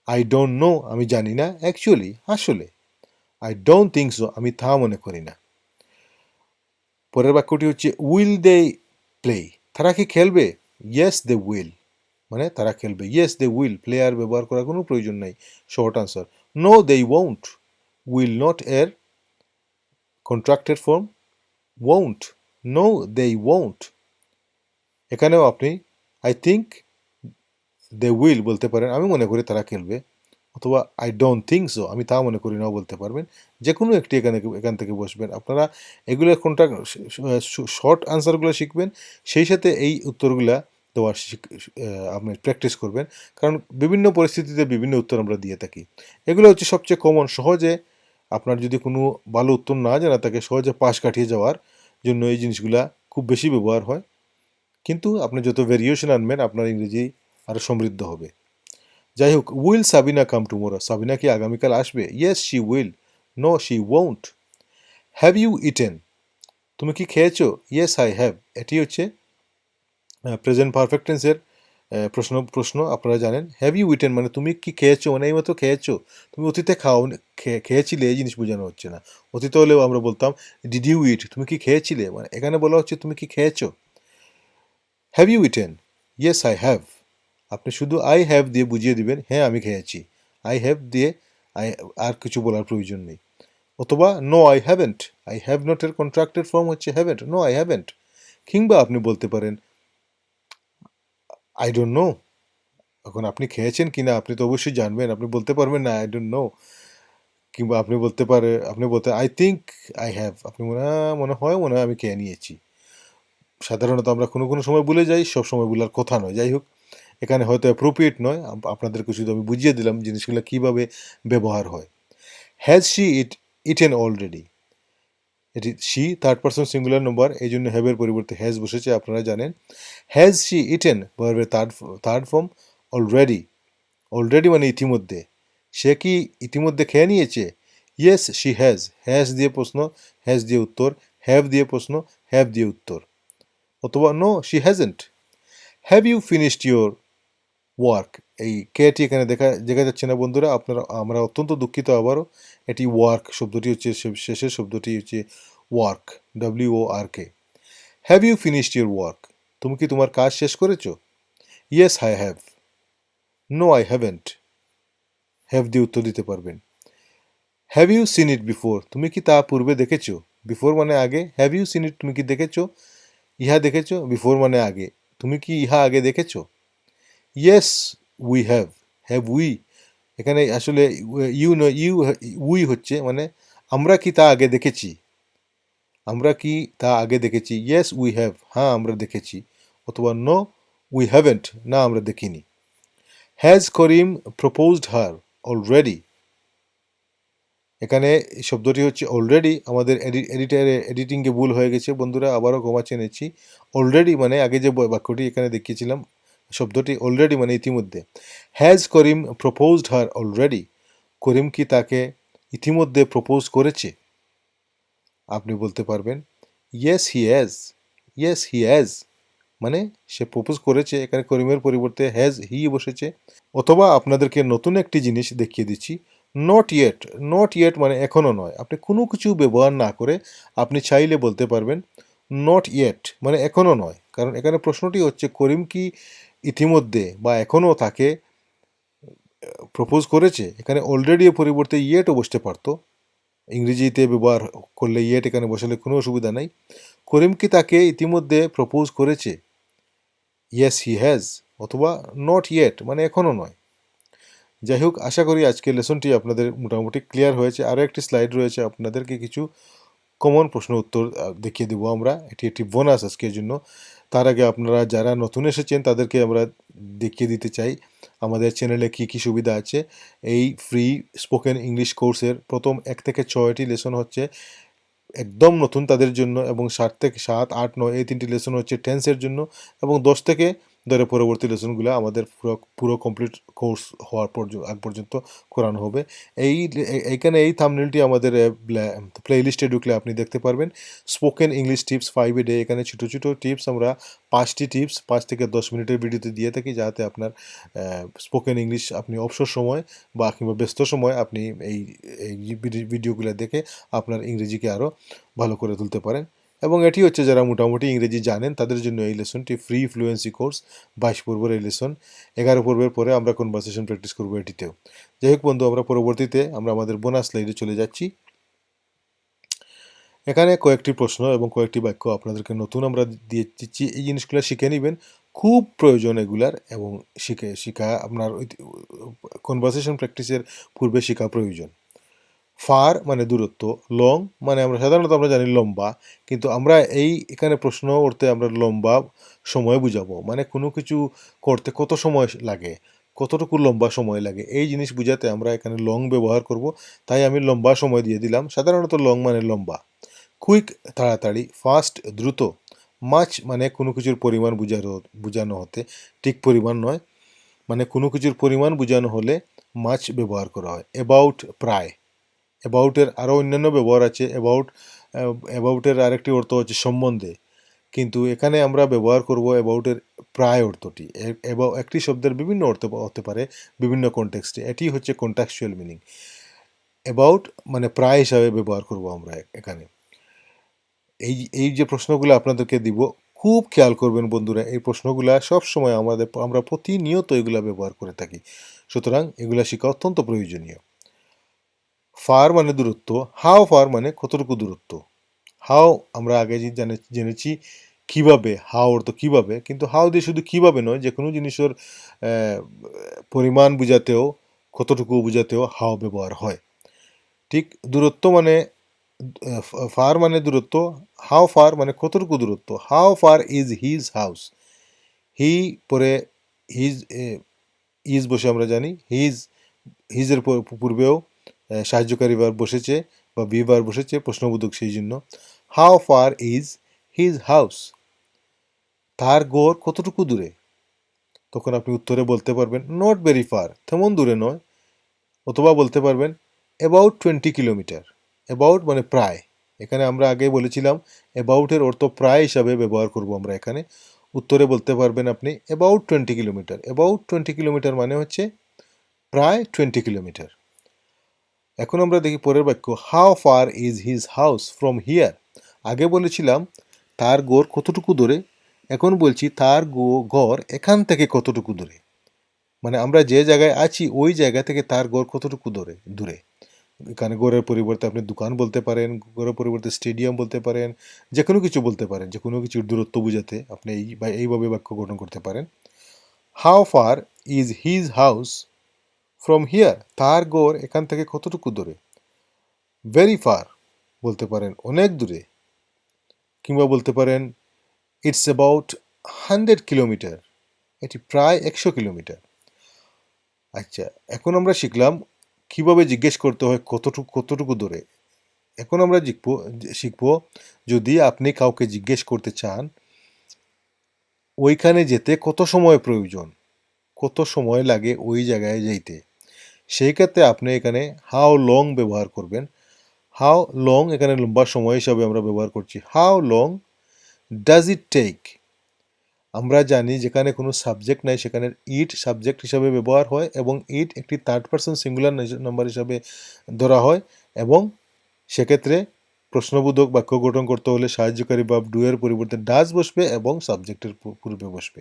আই ডোন্ট নো, আমি জানি না। অ্যাকচুয়ালি, আসলে। আই ডোন্ট থিঙ্ক সো, আমি তা মনে করি না। পরের বাক্যটি হচ্ছে উইল দে প্লে? তারা কি খেলবে? ইয়েস দে উইল, মানে তারা খেলবে। ইয়েস দে উইল, প্লে আর ব্যবহার করার কোনো প্রয়োজন নাই, short answer. No they won't, will not এর contracted form won't. No they won't. এখানেও আপনি আই থিঙ্ক দে উইল বলতে পারেন, আমি মনে করি তারা খেলবে। অথবা আই ডোন্ট থিঙ্ক সো, আমি তা মনে করি নাও বলতে পারবেন। যে কোনো একটি এখান থেকে বসবেন। আপনারা এগুলো কন্ট্রাক্ট শর্ট আনসারগুলো শিখবেন, সেই সাথে এই উত্তরগুলা দেওয়ার আপনি প্র্যাকটিস করবেন। কারণ বিভিন্ন পরিস্থিতিতে বিভিন্ন উত্তর আমরা দিয়ে থাকি। এগুলো হচ্ছে সবচেয়ে কমন, সহজে আপনার যদি কোনো ভালো উত্তর না জানা থাকে, সহজে পাশ কাটিয়ে যাওয়ার জন্য এই জিনিসগুলা খুব বেশি ব্যবহার হয়। কিন্তু আপনি যত ভেরিয়েশন আনবেন, আপনার ইংরেজি আরও সমৃদ্ধ হবে। যাই হোক, will Sabina come tomorrow? Sabina কি আগামীকাল আসবে? Yes she will. No she won't. Have you eaten? তুমি কি খেয়েছো? Yes I have. এটি হচ্ছে প্রেজেন্ট পারফেক্ট টেন্সের প্রশ্ন আপনারা জানেন। হ্যাভ ইউ ইটেন মানে তুমি কি খেয়েছো, মানে এই মতো খেয়েছো। তুমি অতীতে খেয়েছিলে, এই জিনিস বোঝানো হচ্ছে না। অতীতে হলেও আমরা বলতাম ডিড ইউ ইট, তুমি কি খেয়েছিলে। মানে এখানে বলা হচ্ছে তুমি কি খেয়েছো। Have you eaten? Yes I have. আপনি শুধু আই হ্যাভ দিয়ে বুঝিয়ে দিবেন হ্যাঁ আমি খেয়েছি। আই হ্যাভ দিয়ে আর কিছু বলার প্রয়োজন নেই। অথবা no I haven't. I have not এর কন্ট্রাক্টেড ফর্ম হচ্ছে হ্যাভেন্ট। No I haven't. কিংবা আপনি বলতে পারেন আই ডোন্ট নো। এখন আপনি খেয়েছেন কিনা আপনি তো অবশ্যই জানবেন, আপনি বলতে পারবেন না আই ডোন্ট নো। কিংবা আপনি বলতে আই থিঙ্ক আই হ্যাভ, আপনি মনে হয় আমি খেয়ে নিয়েছি। সাধারণত আমরা কোনো কোনো সময় ভুলে যাই, সব সময় ভুলার কথা নয়। যাই হোক, এখানে হয়তো অ্যাপ্রোপ্রিয়েট নয়, আপনাদেরকে শুধু আমি বুঝিয়ে দিলাম জিনিসগুলো কীভাবে ব্যবহার হয়। Has she eaten already? এটি she third person singular number, এই জন্য হ্যাভের পরিবর্তে হ্যাজ বসেছে, আপনারা জানেন। হ্যাজ শি ইটেন ভার্বের থার্ড ফর্ম অলরেডি। অলরেডি মানে ইতিমধ্যে। সে কি ইতিমধ্যে খেয়ে নিয়েছে? Yes she has. হ্যাজ দিয়ে প্রশ্ন, হ্যাজ দিয়ে উত্তর। হ্যাভ দিয়ে প্রশ্ন, হ্যাভ দিয়ে উত্তর। অথবা no she hasn't. Have you finished your work? এই কেটি এখানে দেখা যাচ্ছে না বন্ধুরা, আমরা অত্যন্ত দুঃখিত। আবারও এটি ওয়ার্ক শব্দটি হচ্ছে শেষের শব্দটি হচ্ছে work, WORK। Have you finished your work? তুমি কি তোমার কাজ শেষ করেছো? Yes I have. No I haven't. Have দিয়ে উত্তর দিতে পারবেন। Have you seen it before? তুমি কি তা পূর্বে দেখেছো? বিফোর মানে আগে। হ্যাভ ইউ সিন ইট, তুমি কি দেখেছো? ইহা দেখেছো? বিফোর মানে আগে। তুমি কি ইহা আগে দেখেছো? Yes we have. Have we, এখানে আসলে উই হচ্ছে মানে আমরা কি তা আগে দেখেছি। আমরা কি তা আগে দেখেছি? ইয়েস উই হ্যাভ, হ্যাঁ আমরা দেখেছি। অথবা নো উই হ্যাভেন্ট, না আমরা দেখিনি। Has Karim proposed her already? এখানে শব্দটি হচ্ছে অলরেডি। আমাদের এডিটিংয়ে ভুল হয়ে গেছে বন্ধুরা, আবারও ক্ষমা চেয়ে নিচ্ছি। অলরেডি মানে আগে যে বাক্যটি এখানে দেখিয়েছিলাম, শব্দটি অলরেডি মানে ইতিমধ্যে। Has Karim proposed her already? Karim কি তাকে ইতিমধ্যে প্রপোজ করেছে? আপনি বলতে পারবেন yes he has, yes he has মানে সে প্রপোজ করেছে, এখানে করিমের পরিবর্তে হ্যাজ হি বসেছে। অথবা আপনাদেরকে নতুন একটি জিনিস দেখিয়ে দিচ্ছি, নট ইয়েট। নট ইয়েট মানে এখনও নয়। আপনি কোনো কিছু ব্যবহার না করে আপনি চাইলে বলতে পারবেন নট ইয়েট মানে এখনও নয়। কারণ এখানে প্রশ্নটি হচ্ছে করিম কি ইতিমধ্যে বা এখনও তাকে প্রপোজ করেছে। এখানে অলরেডি এর পরিবর্তে ইয়েটও বসতে পারতো, ইংরেজিতে ব্যবহার করলে ইয়েট এখানে বসালে কোনো অসুবিধা নাই। করিম কি তাকে ইতিমধ্যে প্রপোজ করেছে, ইয়েস হি হ্যাজ, অথবা নট ইয়েট মানে এখনও নয়। যাই হোক, আশা করি আজকের লেসনটি আপনাদের মোটামুটি ক্লিয়ার হয়েছে। আরও একটি স্লাইড রয়েছে, আপনাদেরকে কিছু কমন প্রশ্ন উত্তর দেখিয়ে দেবো আমরা। এটি একটি বোনাস আজকের জন্য। তার আগে আপনারা যারা নতুন এসেছেন তাদেরকে আমরা দেখিয়ে দিতে চাই আমাদের চ্যানেলে কি কি সুবিধা আছে। এই ফ্রি স্পোকেন ইংলিশ কোর্সের প্রথম 1 থেকে 6টি লেসন হচ্ছে একদম নতুন তাদের জন্য, এবং 7 থেকে 7, 8, 9 এই 3টি লেসন হচ্ছে টেন্সের জন্য, এবং 10 থেকে ধরে পরবর্তী লেসনগুলো আমাদের পুরো কমপ্লিট কোর্স হওয়ার আগ পর্যন্ত করানো হবে। এইখানে এই থাম্বনেলটি আমাদের প্লে লিস্টে ঢুকলে আপনি দেখতে পারবেন spoken English tips 5 a day. এখানে ছোটো ছোটো টিপস আমরা 5টি টিপস 5 থেকে 10 মিনিটের ভিডিওতে দিয়ে থাকি, যাতে আপনার স্পোকেন ইংলিশ আপনি অবসর সময় বা কিংবা ব্যস্ত সময় আপনি এই এই ভিডিওগুলো দেখে আপনার ইংরেজিকে আরও ভালো করে তুলতে পারেন। এবং এটি হচ্ছে যারা মোটামুটি ইংরেজি জানেন তাদের জন্য এই লেসনটি ফ্রি ফ্লুয়েন্সি কোর্স, 22 পর্বের এই লেসন। 11 পর্বের পরে আমরা কনভারসেশন প্র্যাকটিস করবো এটিতেও। যাই হোক বন্ধু, আমরা পরবর্তীতে আমরা আমাদের বোনাস স্লাইডে চলে যাচ্ছি। এখানে কয়েকটি প্রশ্ন এবং কয়েকটি বাক্য আপনাদেরকে নতুন আমরা দিয়ে দিচ্ছি, এই জিনিসগুলো শিখে নেবেন, খুব প্রয়োজন এগুলার, এবং শিখা আপনার কনভারসেশন প্র্যাকটিসের পূর্বে শেখা প্রয়োজন। ফার মানে দূরত্ব, লং মানে আমরা সাধারণত আমরা জানি লম্বা, কিন্তু আমরা এখানে প্রশ্ন করতে আমরা লম্বা সময় বুঝাবো, মানে কোনো কিছু করতে কত সময় লাগে, কতটুকু লম্বা সময় লাগে, এই জিনিস বুঝাতে আমরা এখানে লং ব্যবহার করব। তাই আমি লম্বা সময় দিয়ে দিলাম। সাধারণত লং মানে লম্বা। কুইক তাড়াতাড়ি, ফাস্ট দ্রুত, মাছ মানে কোনো কিছুর পরিমাণ বোঝানো হতে, ঠিক পরিমাণ নয়, মানে কোনো কিছুর পরিমাণ বোঝানো হলে মাছ ব্যবহার করা হয়। অ্যাবাউট প্রায়, অ্যাবাউটের আরও অন্যান্য ব্যবহার আছে। অ্যাবাউটের আরেকটি অর্থ হচ্ছে সম্বন্ধে, কিন্তু এখানে আমরা ব্যবহার করব অ্যাবাউটের প্রায় অর্থটি। একটি শব্দের বিভিন্ন অর্থ হতে পারে বিভিন্ন কনটেক্সটে, এটি হচ্ছে কন্টেক্সচুয়াল মিনিং। অ্যাবাউট মানে প্রায় হিসাবে ব্যবহার করব আমরা এখানে। এই যে প্রশ্নগুলো আপনাদেরকে দিব, খুব খেয়াল করবেন বন্ধুরা, এই প্রশ্নগুলা সবসময় আমরা প্রতিনিয়ত এগুলা ব্যবহার করে থাকি, সুতরাং এগুলা শেখা অত্যন্ত প্রয়োজনীয়। ফার মানে দূরত্ব, হাউ ফার মানে কতটুকু দূরত্ব। হাউ আমরা আগে জেনেছি কিভাবে, হাউ অর্থ কিভাবে, কিন্তু হাউ দিয়ে শুধু কিভাবে নয়, যে কোনো জিনিসের পরিমাণ বুঝাতেও, কতটুকু বুঝাতেও হাউ ব্যবহার হয়। ঠিক দূরত্ব মানে ফার মানে দূরত্ব, হাউ ফার মানে কতটুকু দূরত্ব। How far is his house, he পরে হিজ ইজ বসে আমরা জানি হিজের পূর্বেও সাহায্যকারী ভার্ব বসেছে বা বি ভার্ব বসেছে, প্রশ্নবোধক, সেই জন্য। How far is his house, তার গড় কতটুকু দূরে। তখন আপনি উত্তরে বলতে পারবেন নট ভেরি ফার, তেমন দূরে নয়। অথবা বলতে পারবেন অ্যাবাউট 20 কিলোমিটার। অ্যাবাউট মানে প্রায়, এখানে আমরা আগে বলেছিলাম অ্যাবাউটের অর্থ প্রায় হিসাবে ব্যবহার করব আমরা এখানে। উত্তরে বলতে পারবেন আপনি অ্যাবাউট 20 কিলোমিটার। অ্যাবাউট 20 কিলোমিটার মানে হচ্ছে প্রায় 20 কিলোমিটার। এখন আমরা দেখি পরের বাক্য, how far is his house from here. আগে বলেছিলাম তার গড় কতটুকু দূরে, এখন বলছি তার গড় এখান থেকে কতটুকু দূরে, মানে আমরা যে জায়গায় আছি ওই জায়গা থেকে তার গড় কতটুকু দূরে। এখানে গড়ের পরিবর্তে আপনি দোকান বলতে পারেন, গড়ের পরিবর্তে স্টেডিয়াম বলতে পারেন, যে কোনো কিছু বলতে পারেন, যে কোনো কিছুর দূরত্ব বোঝাতে আপনি এইভাবে বাক্য গঠন করতে পারেন। How far is his house from here, তার গড় এখান থেকে কতটুকু দূরে। ভেরি ফার বলতে পারেন অনেক দূরে, কিংবা বলতে পারেন ইটস অ্যাবাউট 100 কিলোমিটার, এটি প্রায় 100 কিলোমিটার। আচ্ছা, এখন আমরা শিখলাম কিভাবে জিজ্ঞেস করতে হয় কতটুকু দূরে। এখন আমরা শিখব যদি আপনি কাউকে জিজ্ঞেস করতে চান ওইখানে যেতে কত সময় প্রয়োজন, কত সময় লাগে ওই জায়গায় যেতে, সেই ক্ষেত্রে আপনি এখানে হাউ লং ব্যবহার করবেন। হাউ লং এখানে লম্বা সময় হিসাবে আমরা ব্যবহার করছি। How long does it take. আমরা জানি যেখানে কোনো সাবজেক্ট নাই সেখানে ইট সাবজেক্ট হিসাবে ব্যবহার হয় এবং ইট একটি থার্ড পারসন সিঙ্গুলার নাম্বার হিসাবে ধরা হয় এবং সেক্ষেত্রে প্রশ্নবোধক বাক্য গঠন করতে হলে সাহায্যকারী ভার্ব ডু এর পরিবর্তে ডাজ বসবে এবং সাবজেক্টের পূর্বে বসবে।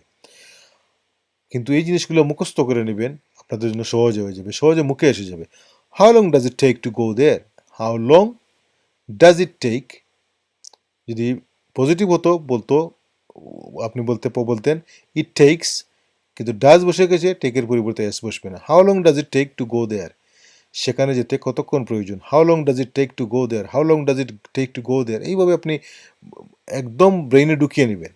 কিন্তু এই জিনিসগুলো মুখস্থ করে নেবেন, আপনাদের জন্য সহজ হয়ে যাবে, সহজে মুখে এসে যাবে। How long does it take to go there. How long does it take. যদি পজিটিভ হতো বলতো, আপনি বলতেন ইট টেকস, কিন্তু ডাজ বসে গেছে, টেকের পরিবর্তে এস বসবে না। How long does it take to go there. সেখানে যেতে কতক্ষণ প্রয়োজন। How long does it take to go there. How long does it take to go there. এইভাবে আপনি একদম ব্রেইনে ঢুকিয়ে নেবেন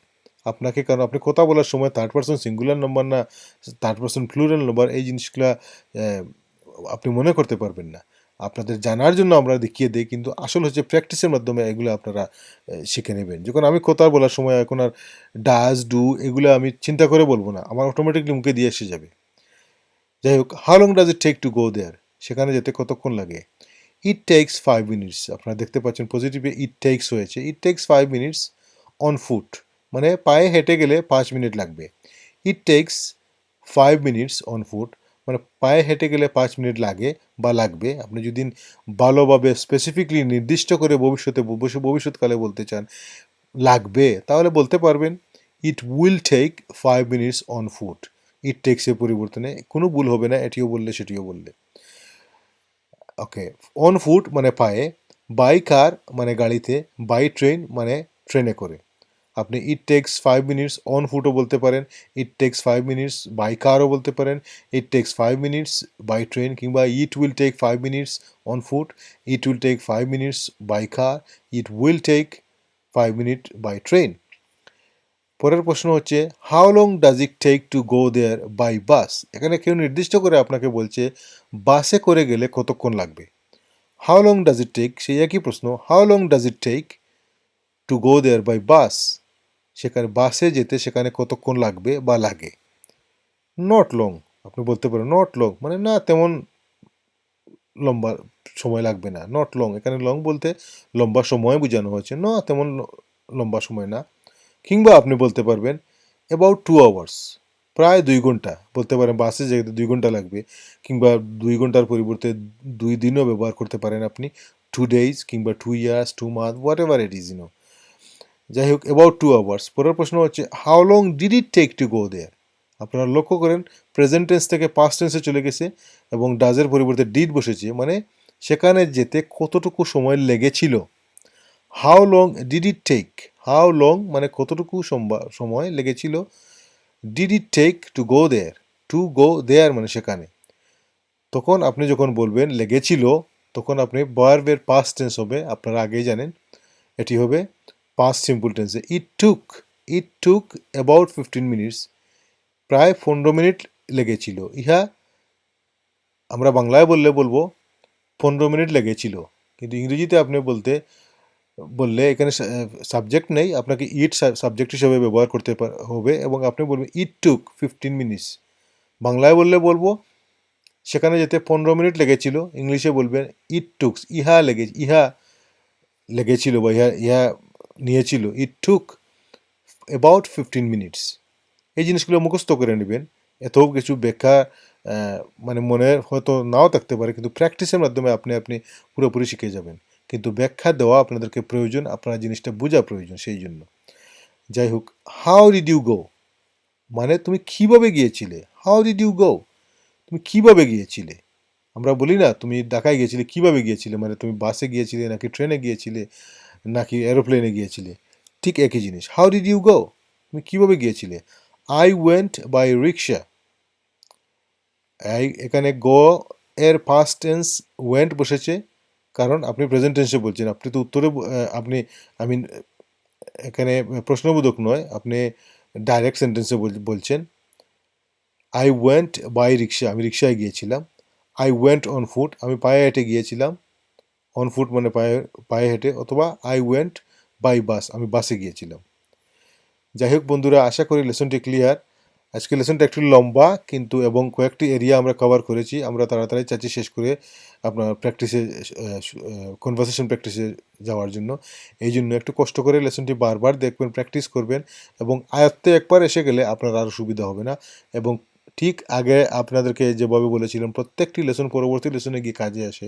আপনাকে, কারণ আপনি কথা বলার সময় থার্ড পারসন সিঙ্গুলার নাম্বার না থার্ড পারসন প্লুরাল নাম্বার, এই জিনিসগুলা আপনি মনে করতে পারবেন না। আপনাদের জানার জন্য আমরা দেখিয়ে দিই, কিন্তু আসল হচ্ছে প্র্যাকটিসের মাধ্যমে এগুলো আপনারা শিখে নেবেন। যখন আমি কথা বলার সময় এখন আর ডাজ ডু এগুলো আমি চিন্তা করে বলবো না, আমার অটোমেটিকলি মুখে দিয়ে এসে যাবে। যাই হোক, how long does it take to go there, সেখানে যেতে কতক্ষণ লাগে। It takes 5 minutes. আপনারা দেখতে পাচ্ছেন পজিটিভে ইট টেক্স হয়েছে। It takes 5 minutes on foot, মানে পায়ে হেঁটে গেলে 5 মিনিট লাগবে। It takes 5 minutes on foot, মানে পায়ে হেঁটে গেলে 5 মিনিট লাগে বা লাগবে। আপনি যদি ভালোভাবে স্পেসিফিকলি নির্দিষ্ট করে ভবিষ্যৎকালে বলতে চান লাগবে, তাহলে বলতে পারবেন it will take 5 minutes on foot. It টেক্সের পরিবর্তনে কোনো ভুল হবে না, এটিও বললে সেটিও বললে। ওকে, অন ফুট মানে পায়ে, বাই কার মানে গাড়িতে, বাই ট্রেন মানে ট্রেনে করে। আপনি ইট টেক্স 5 মিনিটস অন ফুটও বলতে পারেন, ইট টেক্স 5 মিনিটস বাই কারও বলতে পারেন, it takes 5 minutes by train, কিংবা it will take 5 minutes on foot, it will take 5 minutes by car, it will take 5 minute by train. পরের প্রশ্ন হচ্ছে how long does it take to go there by bus. এখানে কেউ নির্দিষ্ট করে আপনাকে বলছে বাসে করে গেলে কতক্ষণ লাগবে। How long does it take, সেই একই প্রশ্ন, how long does it take to go there by bus, সেখানে বাসে যেতে সেখানে কতক্ষণ লাগবে বা লাগে। নট লং, আপনি বলতে পারেন নট লং মানে না তেমন লম্বা সময় লাগবে না। নট লং, এখানে লং বলতে লম্বা সময় বোঝানো হয়েছে, না তেমন লম্বা সময় না। কিংবা আপনি বলতে পারবেন অ্যাবাউট 2 আওয়ার্স, প্রায় 2 ঘন্টা বলতে পারেন। বাসে যেতে 2 ঘন্টা লাগবে, কিংবা 2 ঘন্টার পরিবর্তে 2 দিনও ব্যবহার করতে পারেন আপনি, 2 ডেজ কিংবা 2 years, 2 month, whatever it is you know. যাই হোক, অ্যাবাউট 2 আওয়ার্স। পরের প্রশ্ন হচ্ছে how long did it take to go there. আপনারা লক্ষ্য করেন প্রেজেন্ট টেন্স থেকে পাস্ট টেন্সে চলে গেছে এবং ডাজের পরিবর্তে ডিড বসেছে, মানে সেখানে যেতে কতটুকু সময় লেগেছিল। How long did it take, how long মানে কতটুকু সময় লেগেছিল, did it take to go there, to go there মানে সেখানে। তখন আপনি যখন বলবেন লেগেছিল, তখন আপনি ভার্বের পাস্ট টেন্স হবে, আপনারা আগেই জানেন, এটি হবে পাস্ট সিম্পল টেন্সে। ইট টুক অ্যাবাউট 15 মিনিটস, প্রায় 15 মিনিট লেগেছিল। ইহা আমরা বাংলায় বলবো 15 মিনিট লেগেছিল, কিন্তু ইংরেজিতে আপনি বললে এখানে সাবজেক্ট নেই, আপনাকে ইট সাবজেক্ট হিসেবে ব্যবহার করতে হবে এবং আপনি বলবেন ইট টুক 15 মিনিটস। বাংলায় বলবো সেখানে যেতে 15 মিনিট লেগেছিল, ইংলিশে বলবেন ইট টুকস, ইহা লেগেছিল বা ইহা নিয়েছিল। ইট টুক অ্যাবাউট 15 মিনিটস। এই জিনিসগুলো মুখস্থ করে নেবেন। এত কিছু ব্যাখ্যা মানে মনে হয়তো নাও থাকতে পারে, কিন্তু প্র্যাকটিসের মাধ্যমে আপনি পুরোপুরি শিখে যাবেন। কিন্তু ব্যাখ্যা দেওয়া আপনাদেরকে প্রয়োজন, আপনার জিনিসটা বোঝা প্রয়োজন, সেই জন্য। যাই হোক, হাউ ডিড ইউ গো মানে তুমি কিভাবে গিয়েছিলে। হাউ ডিড ইউ গো, তুমি কিভাবে গিয়েছিলে। আমরা বলি না তুমি ঢাকায় গিয়েছিলে, কিভাবে গিয়েছিলে, মানে তুমি বাসে গিয়েছিলে নাকি ট্রেনে গিয়েছিলে নাকি এরোপ্লেনে গিয়েছিলে, ঠিক একই জিনিস। হাউ ডিড ইউ গো, তুমি কিভাবে গিয়েছিলে। I went by rickshaw. এখানে গো এর পাস্ট টেন্স ওয়েন্ট বসেছে, কারণ আপনি প্রেজেন্ট টেন্সে বলছেন। আপনি তো উত্তরে আপনি আই মিন এখানে প্রশ্নবোধক নয়, আপনি ডাইরেক্ট সেন্টেন্সে বলছেন। আই ওয়েন্ট বাই রিক্সা, আমি রিক্সায় গিয়েছিলাম। আই ওয়েন্ট অন ফুট, আমি পায়ে হেঁটে গিয়েছিলাম। অন ফুট মানে পায়ে হেঁটে, অথবা আই ওয়েন্ট বাই বাস, আমি বাসে গিয়েছিলাম। যাই হোক বন্ধুরা, আশা করি লেসনটি ক্লিয়ার। আজকে লেসনটা একটু লম্বা কিন্তু এবং কয়েকটি এরিয়া আমরা কভার করেছি। আমরা তাড়াতাড়ি চাচ্ছি শেষ করে আপনার প্র্যাকটিসে কনভারসেশন প্র্যাকটিসে যাওয়ার জন্য। এই জন্য একটু কষ্ট করে লেসনটি বারবার দেখবেন, প্র্যাকটিস করবেন এবং আয়ত্তে একবার এসে গেলে আপনার আরও সুবিধা হবে না। এবং ঠিক আগে আপনাদেরকে যেভাবে বলেছিলাম প্রত্যেকটি লেসন পরবর্তী লেসনে গিয়ে কাজে আসে।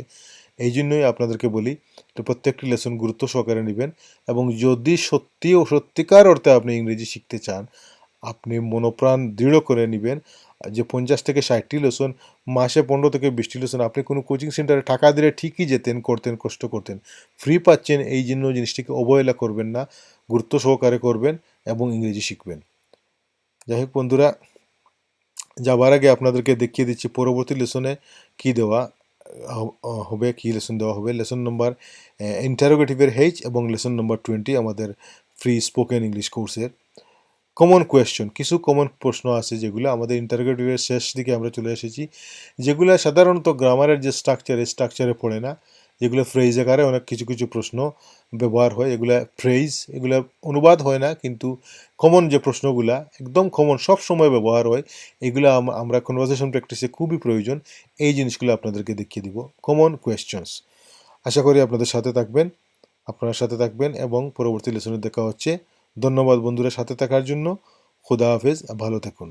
এই জন্যই আপনাদেরকে বলি তো প্রত্যেকটি লেসন গুরুত্ব সহকারে নেবেন এবং যদি সত্যি ও সত্যিকার অর্থে আপনি ইংরেজি শিখতে চান, আপনি মনোপ্রাণ দৃঢ় করে নেবেন যে 50 থেকে 60টি লেসন, মাসে 15 থেকে 20টি লেসন আপনি কোনো কোচিং সেন্টারে টাকা দিলে ঠিকই যেতেন, করতেন, কষ্ট করতেন। ফ্রি পাচ্ছেন এই জন্য জিনিসটিকে অবহেলা করবেন না, গুরুত্ব সহকারে করবেন এবং ইংরেজি শিখবেন। যাই হোক বন্ধুরা, যাবার আগে আপনাদেরকে দেখিয়ে দিচ্ছি পরবর্তী লেসনে কী দেওয়া হবে, কী লেসন দেওয়া হবে। লেসন নম্বর ইন্টারোগেটিভের H এবং লেসন নম্বর 20 আমাদের ফ্রি স্পোকেন ইংলিশ কোর্সের। কমন কোয়েশ্চন, কিছু কমন প্রশ্ন আছে যেগুলো আমাদের ইন্টারোগেটিভের শেষ দিকে আমরা চলে এসেছি, যেগুলো সাধারণত গ্রামারের যে স্ট্রাকচারে পড়ে না, যেগুলো ফ্রেজ আকারে অনেক কিছু কিছু প্রশ্ন ব্যবহার হয়, এগুলো ফ্রেজ, এগুলো অনুবাদ হয় না, কিন্তু কমন যে প্রশ্নগুলা একদম কমন সব সময় ব্যবহার হয়, এগুলো আমরা কনভারসেশন প্র্যাকটিসে খুবই প্রয়োজন। এই জিনিসগুলো আপনাদেরকে দেখিয়ে দিব, কমন কোয়েশ্চনস। আশা করি আপনাদের সাথে থাকবেন, আপনার সাথে থাকবেন এবং পরবর্তী লেসনে দেখা হচ্ছে। ধন্যবাদ বন্ধুরা সাথে থাকার জন্য। খুদা হাফেজ, ভালো থাকুন।